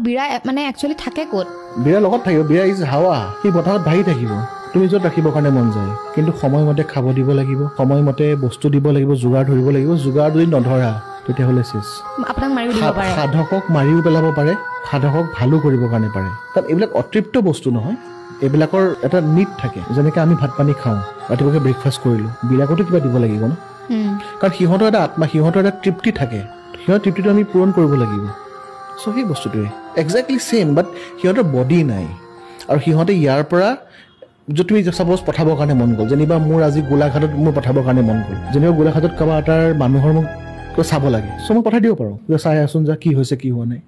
বিৰা মানে একচুৱেলি থাকে ক'ত? বিৰাৰ লগত থাকিব, বিৰা ইজ হাৱা, সি বতাহত ভাহি থাকিব, তুমি য'ত ৰাখিবৰ কাৰণে মন যায়। কিন্তু সময়মতে খাব দিব লাগিব, সময়মতে বস্তু দিব লাগিব, যোগাৰ ধৰিব লাগিব। যোগাৰ যদি নধৰা তেতিয়াহ'লে চেছ। আপোনাক মাৰিও দিব পাৰে, সাধকক মাৰিও পেলাব পাৰে, সাধকক ভালো কৰিবৰ কাৰণে পাৰে। কাৰণ এইবিলাক অতৃপ্ত বস্তু নহয়, এইবিলাকৰ এটা নিড থাকে। যেনেকৈ আমি ভাত পানী খাওঁ, ৰাতিপুৱাকৈ ব্ৰেকফাষ্ট কৰিলোঁ, বিৰাকতো কিবা দিব লাগিব ন। কাৰণ সিহঁতৰ এটা আত্মা, সিহঁতৰ এটা তৃপ্তি থাকে, সিহঁতৰ তৃপ্তিটো আমি পূৰণ কৰিব লাগিব। চ' সেই বস্তুটোৱে একজেক্টলি ছেইম, বাট সিহঁতৰ বডি নাই। আৰু সিহঁতে ইয়াৰ পৰা যদি তুমি চাপ'জ পঠাবৰ কাৰণে মন গ'ল, যেনিবা মোৰ আজি গোলাঘাটত মোৰ পঠাবৰ কাৰণে মন গ'ল, যেনিবা গোলাঘাটত কাৰোবাৰ এটাৰ মানুহৰ মোক চাব লাগে, চ' মই পঠাই দিব পাৰোঁ, চাই আছোন যা কি হৈছে কি হোৱা নাই।